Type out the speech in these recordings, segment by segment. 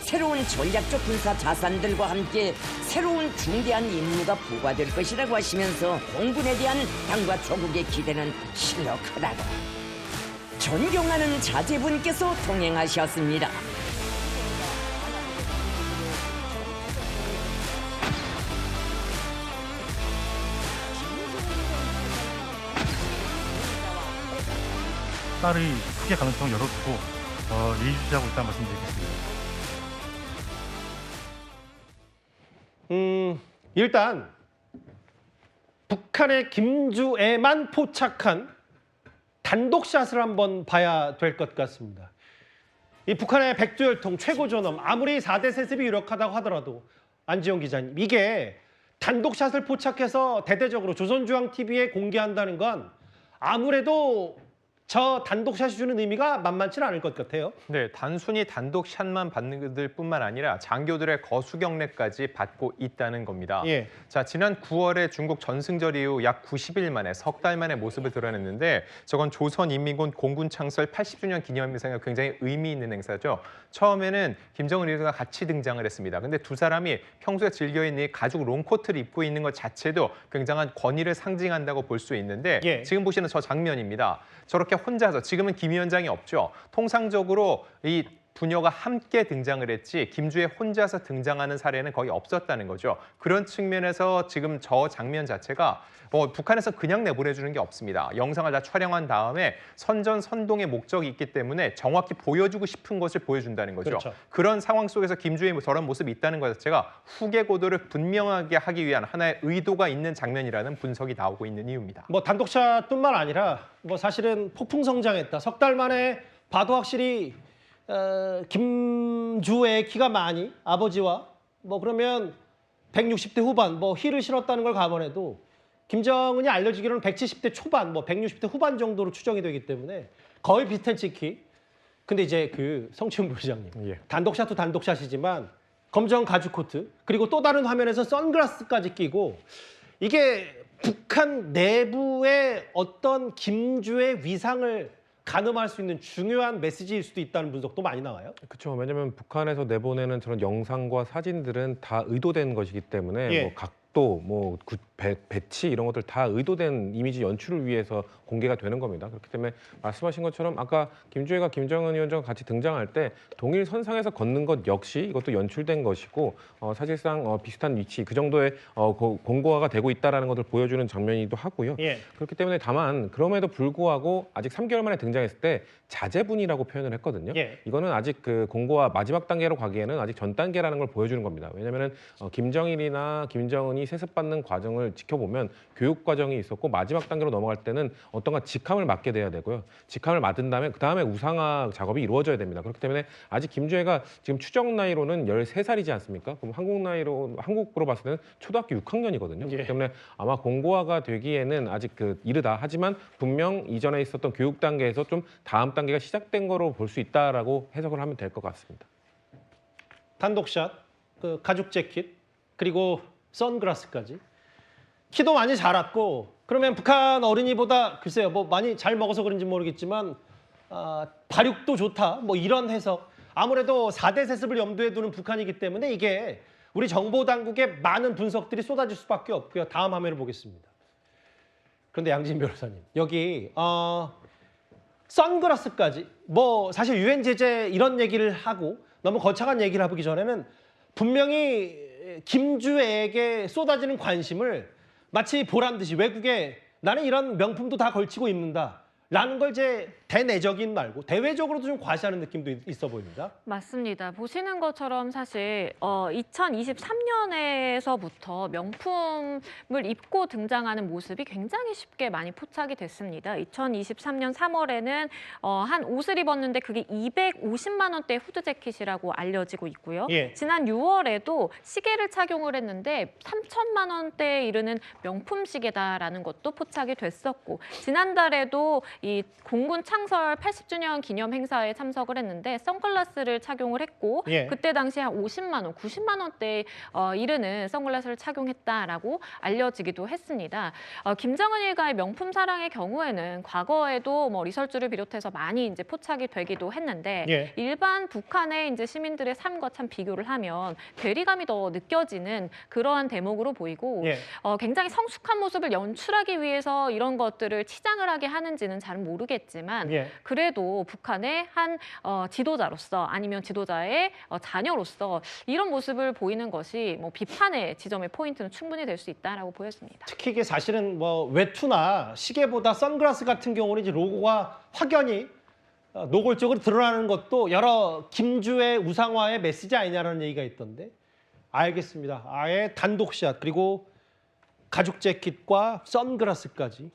새로운 전략적 군사 자산들과 함께 새로운 중대한 임무가 부과될 것이라고 하시면서 공군에 대한 당과 조국의 기대는 실력하다고 존경하는 자제분께서 동행하셨습니다. 딸의 후계 가능성을 열어두고 예의주시하고 있다는 말씀드리겠습니다. 일단 북한의 김주애만 포착한 단독샷을 한번 봐야 될 것 같습니다. 이 북한의 백두혈통 최고 존엄, 아무리 4대 세습이 유력하다고 하더라도 안지용 기자님, 이게 단독샷을 포착해서 대대적으로 조선중앙TV에 공개한다는 건 아무래도 저 단독샷이 주는 의미가 만만치는 않을 것 같아요. 네, 단순히 단독샷만 받는 뿐만 아니라 장교들의 거수경례까지 받고 있다는 겁니다. 예. 자, 지난 9월에 중국 전승절 이후 약 90일 만에 석 달 만에 모습을 드러냈는데 저건 조선인민군 공군 창설 80주년 기념 행사가 굉장히 의미 있는 행사죠. 처음에는 김정은 위원장과 같이 등장을 했습니다. 근데 두 사람이 평소에 즐겨 있는 이 가죽 롱코트를 입고 있는 것 자체도 굉장한 권위를 상징한다고 볼 수 있는데 예. 지금 보시는 저 장면입니다. 저렇게 혼자서, 지금은 김 위원장이 없죠. 통상적으로 이 부녀가 함께 등장을 했지 김주애 혼자서 등장하는 사례는 거의 없었다는 거죠. 그런 측면에서 지금 저 장면 자체가 북한에서 그냥 내보내주는 게 없습니다. 영상을 다 촬영한 다음에 선전선동의 목적이 있기 때문에 정확히 보여주고 싶은 것을 보여준다는 거죠. 그렇죠. 그런 상황 속에서 김주애의 저런 모습이 있다는 것 자체가 후계 고도를 분명하게 하기 위한 하나의 의도가 있는 장면이라는 분석이 나오고 있는 이유입니다. 뭐 단독샷뿐만 아니라 뭐 사실은 폭풍성장했다. 석 달 만에 봐도 확실히 김주애의 키가 많이 아버지와 뭐 그러면 160대 후반 뭐 힐을 신었다는 걸 감안해도 김정은이 알려지기로는 170대 초반 뭐 160대 후반 정도로 추정이 되기 때문에 거의 비슷한 치키. 근데 이제 그 성치훈 부회장님 단독샷도 단독샷이지만 검정 가죽 코트 그리고 또 다른 화면에서 선글라스까지 끼고 이게 북한 내부의 어떤 김주의 위상을 가늠할 수 있는 중요한 메시지일 수도 있다는 분석도 많이 나와요. 그렇죠. 왜냐하면 북한에서 내보내는 저런 영상과 사진들은 다 의도된 것이기 때문에 예. 뭐 각도, 뭐 배치 이런 것들 다 의도된 이미지 연출을 위해서 공개가 되는 겁니다. 그렇기 때문에 말씀하신 것처럼 아까 김주애가 김정은 위원장과 같이 등장할 때 동일 선상에서 걷는 것 역시 이것도 연출된 것이고 사실상 비슷한 위치 그 정도의 공고화가 되고 있다는 것을 보여주는 장면이기도 하고요. 예. 그렇기 때문에 다만 그럼에도 불구하고 아직 3개월 만에 등장했을 때 자제분이라고 표현을 했거든요. 예. 이거는 아직 그 공고화 마지막 단계로 가기에는 아직 전 단계라는 걸 보여주는 겁니다. 왜냐하면 김정일이나 김정은이 세습받는 과정을 지켜보면 교육 과정이 있었고 마지막 단계로 넘어갈 때는 어떤가 직함을 맡게 돼야 되고요. 직함을 맡은 다음에 그 다음에 우상화 작업이 이루어져야 됩니다. 그렇기 때문에 아직 김주애가 지금 추정 나이로는 13살이지 않습니까? 그럼 한국으로 봤을 때는 초등학교 6학년이거든요. 예. 그렇기 때문에 아마 공고화가 되기에는 아직 이르다. 하지만 분명 이전에 있었던 교육 단계에서 좀 다음 단계가 시작된 거로 볼 수 있다라고 해석을 하면 될 것 같습니다. 단독샷, 그 가죽 재킷, 그리고 선글라스까지. 키도 많이 자랐고 그러면 북한 어린이보다 글쎄요 뭐 많이 잘 먹어서 그런지 모르겠지만 발육도 좋다 뭐 이런 해석. 아무래도 4대 세습을 염두에 두는 북한이기 때문에 이게 우리 정보 당국의 많은 분석들이 쏟아질 수밖에 없고요. 다음 화면을 보겠습니다. 그런데 양진 변호사님 여기 선글라스까지 뭐 사실 유엔 제재 이런 얘기를 하고 너무 거창한 얘기를 해보기 전에는 분명히 김주애에게 쏟아지는 관심을 마치 보란 듯이 외국에 나는 이런 명품도 다 걸치고 입는다 라는 걸 이제 대내적인 말고 대외적으로도 좀 과시하는 느낌도 있어 보입니다. 맞습니다. 보시는 것처럼 사실 2023년에서부터 명품을 입고 등장하는 모습이 굉장히 쉽게 많이 포착이 됐습니다. 2023년 3월에는 한 옷을 입었는데 그게 250만 원대 후드 재킷이라고 알려지고 있고요. 예. 지난 6월에도 시계를 착용을 했는데 3천만 원대에 이르는 명품 시계다라는 것도 포착이 됐었고 지난달에도 이 공군 창설 80주년 기념 행사에 참석을 했는데 선글라스를 착용을 했고 예. 그때 당시 한 50만 원, 90만 원대에 이르는 선글라스를 착용했다라고 알려지기도 했습니다. 김정은 일가의 명품 사랑의 경우에는 과거에도 뭐 리설주를 비롯해서 많이 이제 포착이 되기도 했는데 예. 일반 북한의 이제 시민들의 삶과 참 비교를 하면 괴리감이 더 느껴지는 그러한 대목으로 보이고 예. 굉장히 성숙한 모습을 연출하기 위해서 이런 것들을 치장을 하게 하는지는 잘 모르겠지만 예. 그래도 북한의 한 지도자로서 아니면 지도자의 자녀로서 이런 모습을 보이는 것이 뭐 비판의 지점의 포인트는 충분히 될 수 있다라고 보였습니다. 특히 이게 사실은 뭐 외투나 시계보다 선글라스 같은 경우는 이제 로고가 확연히 노골적으로 드러나는 것도 여러 김주의 우상화의 메시지 아니냐라는 얘기가 있던데 알겠습니다. 아예 단독샷 그리고 가죽 재킷과 선글라스까지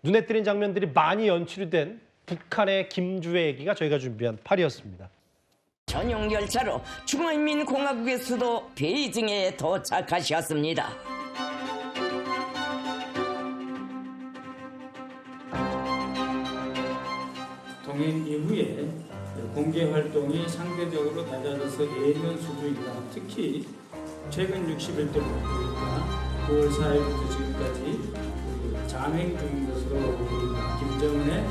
눈에 띄는 장면들이 많이 연출이 된 북한의 김주의 얘기가 저희가 준비한 8위였습니다. 전용 열차로 중화인민공화국의 수도 베이징에 도착하셨습니다. 동행 이후에 공개 활동이 상대적으로 낮아져서 예년 수준이다. 특히 최근 60일 때부터 9월 4일부터 지금까지 잠행 중인 것으로 보입니다. 김정은의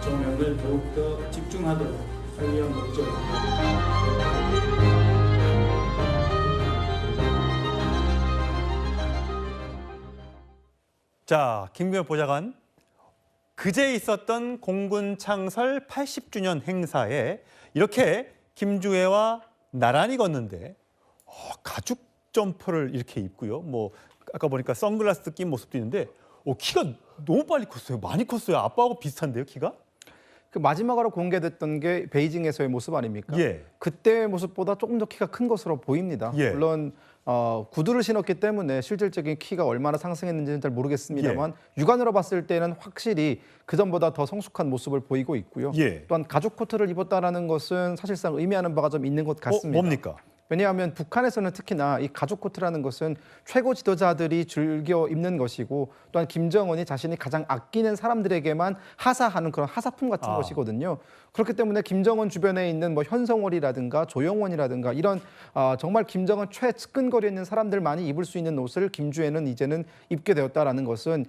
조명을 더욱더 집중하도록 하기 위한 목적입니다. 자, 김규현 보좌관. 그제 있었던 공군 창설 80주년 행사에 이렇게 김주애와 나란히 걷는데 가죽 점퍼를 이렇게 입고요. 뭐 아까 보니까 선글라스 낀 모습도 있는데 키가 너무 빨리 컸어요. 많이 컸어요. 아빠하고 비슷한데요, 키가? 그 마지막으로 공개됐던 게 베이징에서의 모습 아닙니까? 예. 그때의 모습보다 조금 더 키가 큰 것으로 보입니다. 예. 물론 구두를 신었기 때문에 실질적인 키가 얼마나 상승했는지는 잘 모르겠습니다만 육안으로 봤을 때는 확실히 그전보다 더 성숙한 모습을 보이고 있고요. 예. 또한 가죽 코트를 입었다라는 것은 사실상 의미하는 바가 좀 있는 것 같습니다. 뭡니까? 왜냐하면 북한에서는 특히나 이 가죽 코트라는 것은 최고 지도자들이 즐겨 입는 것이고 또한 김정은이 자신이 가장 아끼는 사람들에게만 하사하는 그런 하사품 같은 것이거든요. 그렇기 때문에 김정은 주변에 있는 뭐 현성월이라든가 조영원이라든가 이런 정말 김정은 최측근거리에 있는 사람들만이 입을 수 있는 옷을 김주애는 이제는 입게 되었다라는 것은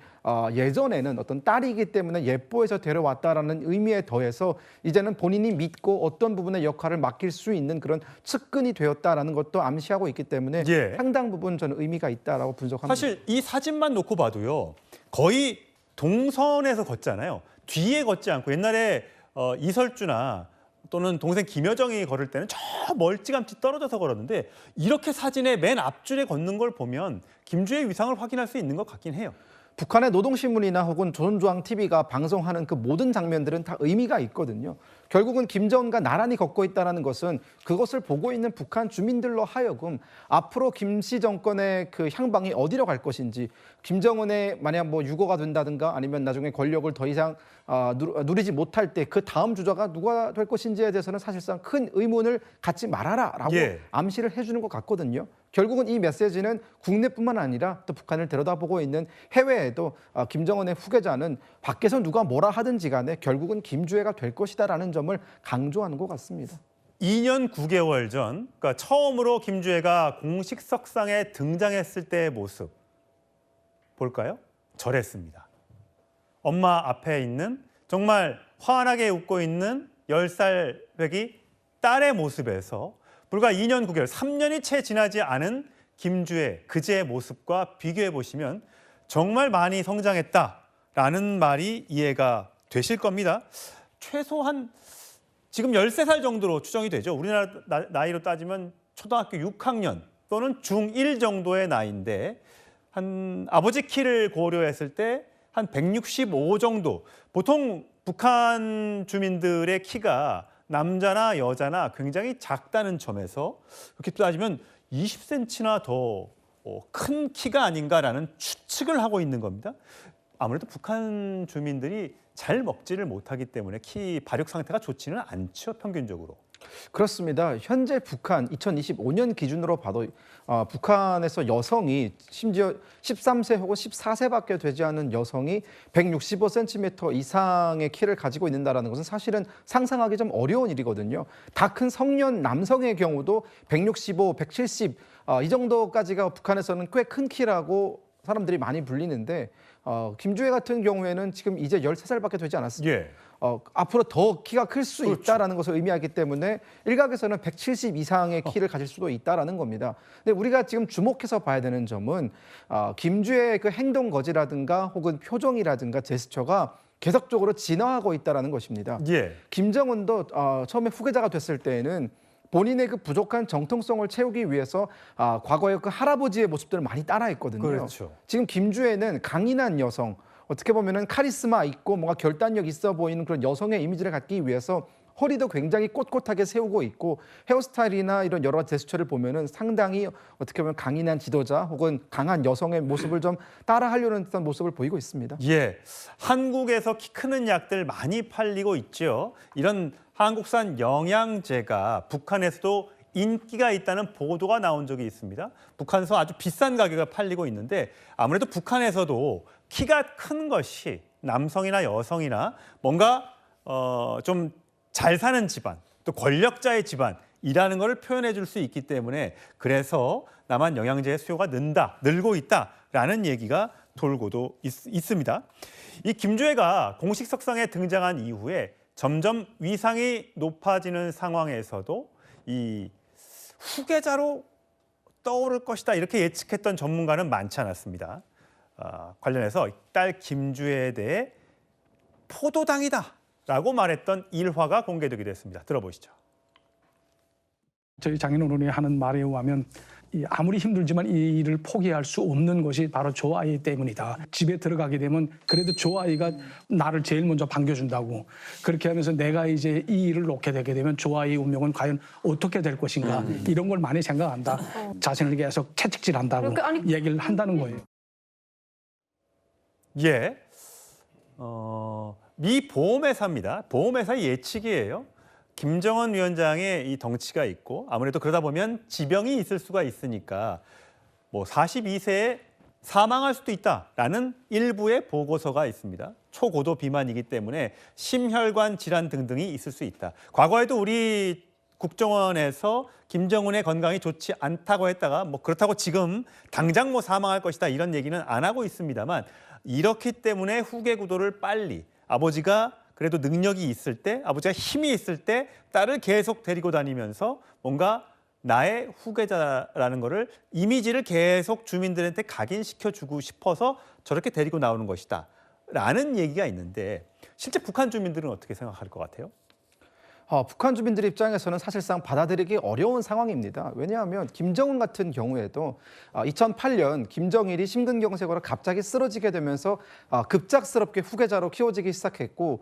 예전에는 어떤 딸이기 때문에 예뻐해서 데려왔다라는 의미에 더해서 이제는 본인이 믿고 어떤 부분의 역할을 맡길 수 있는 그런 측근이 되었다라는 것도 암시하고 있기 때문에 상당 부분 저는 의미가 있다라고 분석합니다. 사실 이 사진만 놓고 봐도요. 거의 동선에서 걷잖아요. 뒤에 걷지 않고 옛날에 이설주나 또는 동생 김여정이 걸을 때는 저 멀찌감치 떨어져서 걸었는데 이렇게 사진의 맨 앞줄에 걷는 걸 보면 김주의 위상을 확인할 수 있는 것 같긴 해요. 북한의 노동신문이나 혹은 조선중앙TV가 방송하는 그 모든 장면들은 다 의미가 있거든요. 결국은 김정은과 나란히 걷고 있다는 것은 그것을 보고 있는 북한 주민들로 하여금 앞으로 김씨 정권의 그 향방이 어디로 갈 것인지 김정은의 만약 뭐 유고가 된다든가 아니면 나중에 권력을 더 이상 누리지 못할 때 그 다음 주자가 누가 될 것인지에 대해서는 사실상 큰 의문을 갖지 말아라라고 암시를 해주는 것 같거든요. 결국은 이 메시지는 국내뿐만 아니라 또 북한을 들여다보고 있는 해외에도 김정은의 후계자는 밖에서 누가 뭐라 하든지 간에 결국은 김주애가 될 것이다라는 점을 강조하는 것 같습니다. 2년 9개월 전, 그러니까 처음으로 김주애가 공식 석상에 등장했을 때의 모습 볼까요? 저랬습니다. 엄마 앞에 있는 정말 환하게 웃고 있는 10살 배기 딸의 모습에서 불과 2년 9개월, 3년이 채 지나지 않은 김주애 그제의 모습과 비교해 보시면 정말 많이 성장했다라는 말이 이해가 되실 겁니다. 최소한 지금 13살 정도로 추정이 되죠. 우리나라 나이로 따지면 초등학교 6학년 또는 중1 정도의 나이인데 한 아버지 키를 고려했을 때 한 165 정도. 보통 북한 주민들의 키가 남자나 여자나 굉장히 작다는 점에서 그렇게 따지면 20cm나 더 큰 키가 아닌가라는 추측을 하고 있는 겁니다. 아무래도 북한 주민들이 잘 먹지를 못하기 때문에 발육 상태가 좋지는 않죠, 평균적으로. 그렇습니다. 현재 북한 2025년 기준으로 봐도 북한에서 여성이 심지어 13세 혹은 14세밖에 되지 않은 여성이 165cm 이상의 키를 가지고 있는다는 것은 사실은 상상하기 좀 어려운 일이거든요. 다 큰 성년 남성의 경우도 165, 170 이 정도까지가 북한에서는 꽤 큰 키라고 사람들이 많이 불리는데 김주혜 같은 경우에는 지금 이제 13살밖에 되지 않았습니다. 예. 앞으로 더 키가 클 수 그렇죠. 있다라는 것을 의미하기 때문에 일각에서는 170 이상의 키를 가질 수도 있다라는 겁니다. 근데 우리가 지금 주목해서 봐야 되는 점은 김주혜의 그 행동 거지라든가 혹은 표정이라든가 제스처가 계속적으로 진화하고 있다라는 것입니다. 예. 김정은도 처음에 후계자가 됐을 때에는 본인의 그 부족한 정통성을 채우기 위해서 과거의 그 할아버지의 모습들을 많이 따라했거든요. 그렇죠. 지금 김주혜는 강인한 여성, 어떻게 보면은 카리스마 있고 뭔가 결단력 있어 보이는 그런 여성의 이미지를 갖기 위해서 허리도 굉장히 꼿꼿하게 세우고 있고 헤어스타일이나 이런 여러 제스처를 보면은 상당히 어떻게 보면 강인한 지도자 혹은 강한 여성의 모습을 좀 따라하려는 듯한 모습을 보이고 있습니다. 예, 한국에서 키 크는 약들 많이 팔리고 있죠. 이런 한국산 영양제가 북한에서도 인기가 있다는 보도가 나온 적이 있습니다. 북한에서 아주 비싼 가격에 팔리고 있는데 아무래도 북한에서도 키가 큰 것이 남성이나 여성이나 뭔가 좀 잘 사는 집안, 또 권력자의 집안이라는 것을 표현해 줄 수 있기 때문에 그래서 남한 영양제의 수요가 늘고 있다라는 얘기가 돌고도 있습니다. 이 김주혜가 공식 석상에 등장한 이후에 점점 위상이 높아지는 상황에서도 이 후계자로 떠오를 것이다 이렇게 예측했던 전문가는 많지 않았습니다. 관련해서 딸 김주혜에 대해 포도당이다라고 말했던 일화가 공개되기도 했습니다. 들어보시죠. 저희 장인어른이 하는 말에 의하면 아무리 힘들지만 이 일을 포기할 수 없는 것이 바로 조아이 때문이다. 집에 들어가게 되면 그래도 조아이가 나를 제일 먼저 반겨준다고. 그렇게 하면서 내가 이제 이 일을 놓게 되게 되면 조아이의 운명은 과연 어떻게 될 것인가. 이런 걸 많이 생각한다. 자신을 계속 채찍질한다고 얘기를 한다는 거예요. 예, 미 보험회사입니다. 보험회사 예측이에요. 김정은 위원장의 이 덩치가 있고 아무래도 그러다 보면 지병이 있을 수가 있으니까 뭐 42세에 사망할 수도 있다라는 일부의 보고서가 있습니다. 초고도 비만이기 때문에 심혈관 질환 등등이 있을 수 있다. 과거에도 우리 국정원에서 김정은의 건강이 좋지 않다고 했다가 뭐 그렇다고 지금 당장 뭐 사망할 것이다 이런 얘기는 안 하고 있습니다만 이렇기 때문에 후계 구도를 빨리 아버지가 그래도 능력이 있을 때, 아버지가 힘이 있을 때 딸을 계속 데리고 다니면서 뭔가 나의 후계자라는 거를 이미지를 계속 주민들한테 각인시켜주고 싶어서 저렇게 데리고 나오는 것이다 라는 얘기가 있는데 실제 북한 주민들은 어떻게 생각할 것 같아요? 북한 주민들 입장에서는 사실상 받아들이기 어려운 상황입니다. 왜냐하면 김정은 같은 경우에도 2008년 김정일이 심근경색으로 갑자기 쓰러지게 되면서 급작스럽게 후계자로 키워지기 시작했고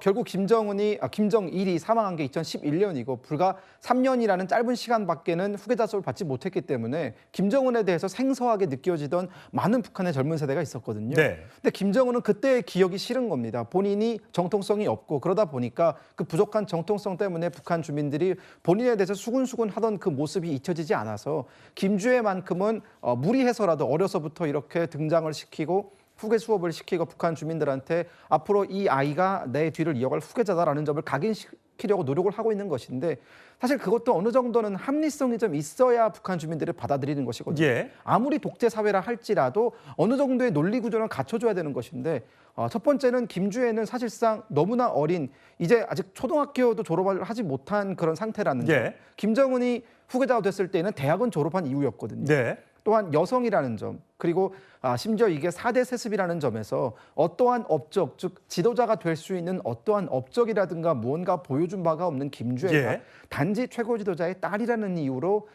결국 김정일이 사망한 게 2011년이고 불과 3년이라는 짧은 시간밖에는 후계자급을 받지 못했기 때문에 김정은에 대해서 생소하게 느껴지던 많은 북한의 젊은 세대가 있었거든요. 네. 근데 김정은은 그때의 기억이 싫은 겁니다. 본인이 정통성이 없고 그러다 보니까 그 부족한 정통성 때문에 북한 주민들이 본인에 대해서 수군수군 하던 그 모습이 잊혀지지 않아서 김주혜만큼은 무리해서라도 어려서부터 이렇게 등장을 시키고 후계 수업을 시키고 북한 주민들한테 앞으로 이 아이가 내 뒤를 이어갈 후계자다라는 점을 각인시키려고 노력을 하고 있는 것인데 사실 그것도 어느 정도는 합리성이 좀 있어야 북한 주민들을 받아들이는 것이거든요. 예. 아무리 독재 사회라 할지라도 어느 정도의 논리 구조는 갖춰줘야 되는 것인데 첫 번째는 김주혜는 사실상 너무나 어린 이제 아직 초등학교도 졸업을 하지 못한 그런 상태라는 점. 예. 김정은이 후계자가 됐을 때는 대학은 졸업한 이후였거든요. 네. 또한 여성이라는 점 그리고 심지어 이게 4대 세습이라는 점에서 어떠한 업적 즉 지도자가 될 수 있는 어떠한 업적이라든가 무언가 보여준 바가 없는 김주혜가 예. 단지 최고 지도자의 딸이라는 이유로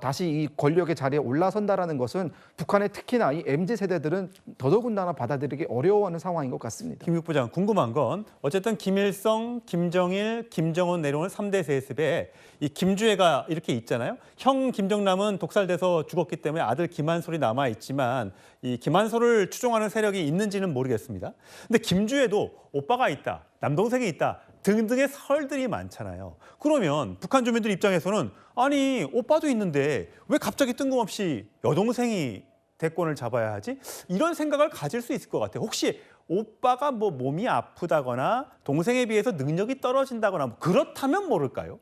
다시 이 권력의 자리에 올라선다라는 것은 북한의 특히나 이 MZ세대들은 더더군다나 받아들이기 어려워하는 상황인 것 같습니다. 김 국부장 궁금한 건 어쨌든 김일성, 김정일, 김정은 내려오는 3대 세습에 이 김주혜가 이렇게 있잖아요. 형 김정남은 독살돼서 죽었기 때문에 아들 김한솔이 남아 있지만 이 김한솔을 추종하는 세력이 있는지는 모르겠습니다. 근데 김주혜도 오빠가 있다, 남동생이 있다. 등등의 설들이 많잖아요. 그러면 북한 주민들 입장에서는 아니 오빠도 있는데 왜 갑자기 뜬금없이 여동생이 대권을 잡아야 하지? 이런 생각을 가질 수 있을 것 같아요. 혹시 오빠가 뭐 몸이 아프다거나 동생에 비해서 능력이 떨어진다거나 뭐 그렇다면 모를까요?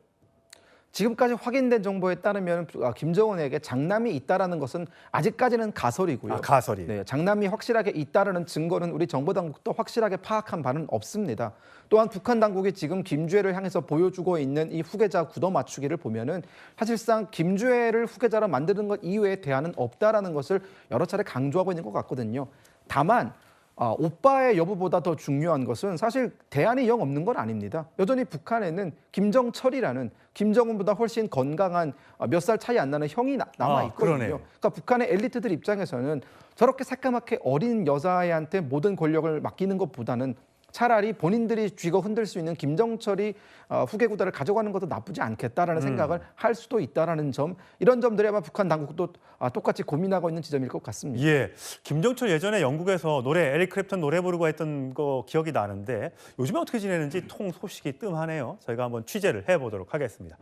지금까지 확인된 정보에 따르면 김정은에게 장남이 있다라는 것은 아직까지는 가설이고요. 가설이. 네, 장남이 확실하게 있다라는 증거는 우리 정보 당국도 확실하게 파악한 바는 없습니다. 또한 북한 당국이 지금 김주애를 향해서 보여주고 있는 이 후계자 굳어 맞추기를 보면은 사실상 김주애를 후계자로 만드는 것 이외에 대안은 없다라는 것을 여러 차례 강조하고 있는 것 같거든요. 다만 오빠의 여부보다 더 중요한 것은 사실 대안이 영 없는 건 아닙니다. 여전히 북한에는 김정철이라는 김정은보다 훨씬 건강한 몇 살 차이 안 나는 형이 남아 있거든요. 그러네요. 그러니까 북한의 엘리트들 입장에서는 저렇게 새까맣게 어린 여자애한테 모든 권력을 맡기는 것보다는 차라리 본인들이 쥐고 흔들 수 있는 김정철이 후계구다를 가져가는 것도 나쁘지 않겠다라는 생각을 할 수도 있다라는 점, 이런 점들이 아마 북한 당국도 똑같이 고민하고 있는 지점일 것 같습니다. 예, 김정철 예전에 영국에서 에릭 크랩턴 노래 부르고 했던 거 기억이 나는데 요즘에 어떻게 지내는지 통 소식이 뜸하네요. 저희가 한번 취재를 해보도록 하겠습니다.